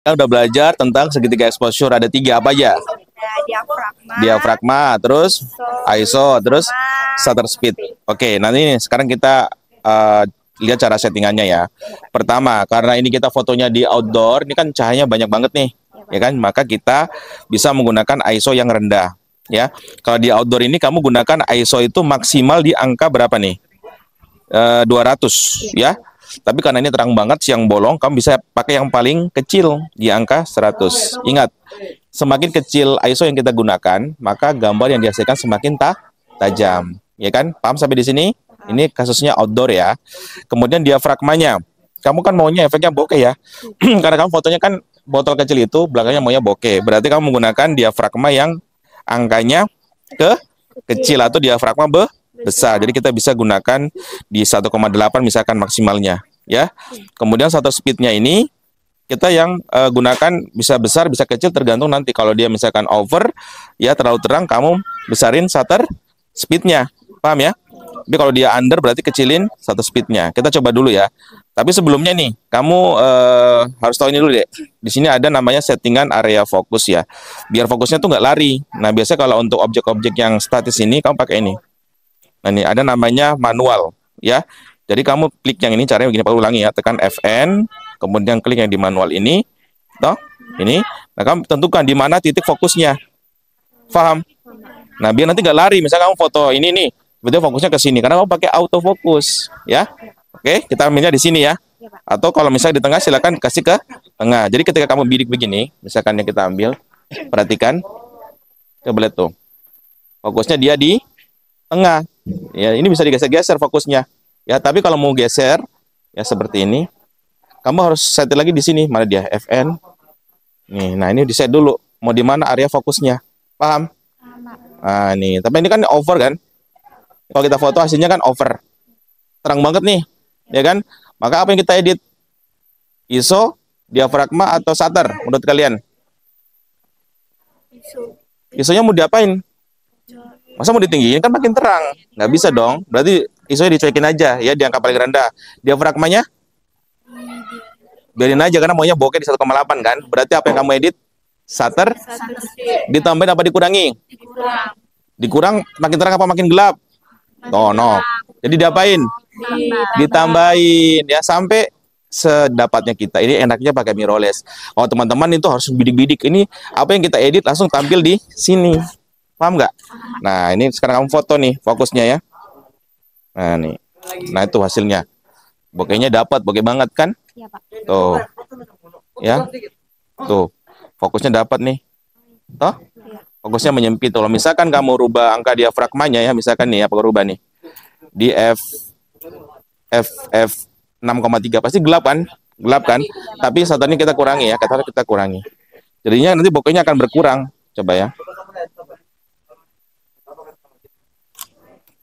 Kita udah belajar tentang segitiga exposure, ada 3 apa aja? Diafragma, terus ISO, terus shutter speed. Oke, nanti sekarang kita lihat cara settingannya ya. Pertama, karena ini kita fotonya di outdoor, ini kan cahayanya banyak banget nih, ya kan? Maka kita bisa menggunakan ISO yang rendah, ya. Kalau di outdoor ini kamu gunakan ISO itu maksimal di angka berapa nih? 200, ya. Tapi karena ini terang banget, siang bolong, kamu bisa pakai yang paling kecil di angka 100. Ingat, semakin kecil ISO yang kita gunakan, maka gambar yang dihasilkan semakin tajam. Ya kan? Paham sampai di sini? Ini kasusnya outdoor ya. Kemudian diafragmanya. Kamu kan maunya efeknya bokeh ya. Karena kamu fotonya kan botol kecil itu, belakangnya maunya bokeh. Berarti kamu menggunakan diafragma yang angkanya kecil atau diafragma besar. Jadi kita bisa gunakan di 1,8 misalkan maksimalnya, ya. Kemudian shutter speednya ini kita yang gunakan bisa besar, bisa kecil, tergantung nanti. Kalau dia misalkan over, ya terlalu terang, kamu besarin shutter speednya, paham ya? Tapi kalau dia under, berarti kecilin shutter speednya. Kita coba dulu ya. Tapi sebelumnya nih, kamu harus tahu ini dulu deh. Di sini ada namanya settingan area fokus ya. Biar fokusnya tuh nggak lari. Nah, biasanya kalau untuk objek-objek yang statis ini, kamu pakai ini. Nah, ini ada namanya manual, ya. Jadi kamu klik yang ini, caranya begini, Pak, ulangi ya. Tekan Fn, kemudian klik yang di manual ini, toh, ini. Nah, kamu tentukan di mana titik fokusnya. Paham? Nah, biar nanti nggak lari. Misalnya kamu foto ini nih, betul fokusnya ke sini, karena kamu pakai autofocus, ya. Oke, kita ambilnya di sini ya. Atau kalau misalnya di tengah, silakan kasih ke tengah. Jadi ketika kamu bidik begini, misalkan yang kita ambil, perhatikan, coba lihat tuh, fokusnya dia di tengah. Ya, ini bisa digeser-geser fokusnya. Ya, tapi kalau mau geser ya seperti ini, kamu harus set lagi di sini. Mana dia? Fn. Nih, nah ini di set dulu. Mau di mana area fokusnya? Paham? Nah, nih, tapi ini kan over kan? Kalau kita foto hasilnya kan over. Terang banget nih, ya kan? Maka apa yang kita edit? ISO, diafragma atau shutter menurut kalian? ISO-nya mau diapain? Masa mau ditinggiin kan makin terang? Nggak bisa dong. Berarti ISO-nya dicuekin aja ya, di angka paling rendah. Diafragmanya biarin aja karena maunya bokeh di 1,8 kan. Berarti apa yang kamu edit? Shutter ditambahin apa dikurangi? Dikurang makin terang apa makin gelap? Oh, no. Jadi diapain? Ditambahin ya sampai sedapatnya kita. Ini enaknya pakai mirrorless. Oh, teman-teman itu harus bidik-bidik. Ini apa yang kita edit langsung tampil di sini. Paham nggak? Nah, ini sekarang kamu foto nih, fokusnya ya. Nah, nih. Nah, itu hasilnya. Bokehnya dapat, bokeh banget kan? Iya, Pak. Tuh. Ya. Tuh. Fokusnya dapat nih. Toh? Fokusnya menyempit. Kalau misalkan kamu rubah angka diafragmanya ya, misalkan nih apa rubah nih. Di F 6,3 pasti gelap kan? Gelap kan? Tapi saat ini kita kurangi ya, katakanlah kita kurangi. Jadinya nanti bokehnya akan berkurang. Coba ya.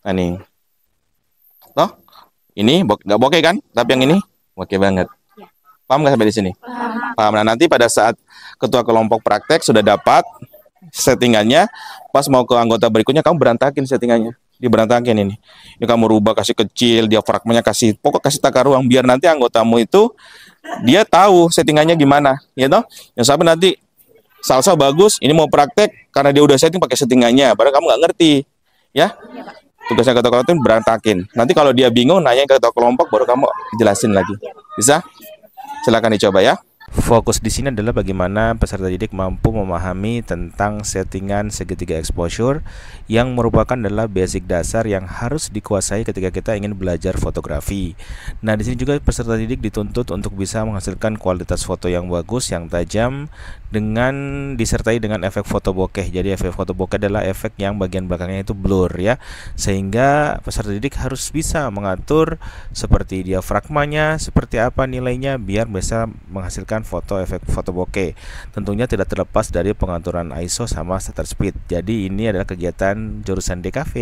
Nah, nih. Toh? Ini nggak bokeh kan? Tapi yang ini bokeh banget. Paham nggak sampai di sini? Paham. Nah, nanti pada saat ketua kelompok praktek sudah dapat settingannya, pas mau ke anggota berikutnya kamu berantakin settingannya. Diberantakin ini. Ini kamu rubah, kasih kecil, diafragmanya kasih, pokok kasih tata ruang biar nanti anggotamu itu dia tahu settingannya gimana, ya toh? Yang sampai nanti salsa bagus, ini mau praktek karena dia udah setting pakai settingannya, padahal kamu nggak ngerti, ya? Tugasnya ketua kelompok itu berantakin. Nanti kalau dia bingung, nanya ke ketua kelompok, baru kamu jelasin lagi. Bisa? Silakan dicoba ya. Fokus di sini adalah bagaimana peserta didik mampu memahami tentang settingan segitiga exposure yang merupakan adalah basic dasar yang harus dikuasai ketika kita ingin belajar fotografi. Nah, di sini juga peserta didik dituntut untuk bisa menghasilkan kualitas foto yang bagus, yang tajam, dengan disertai dengan efek foto bokeh. Jadi efek foto bokeh adalah efek yang bagian belakangnya itu blur ya, sehingga peserta didik harus bisa mengatur seperti diafragmanya, seperti apa nilainya biar bisa menghasilkan foto efek foto bokeh. Tentunya tidak terlepas dari pengaturan ISO sama shutter speed. Jadi ini adalah kegiatan jurusan DKV.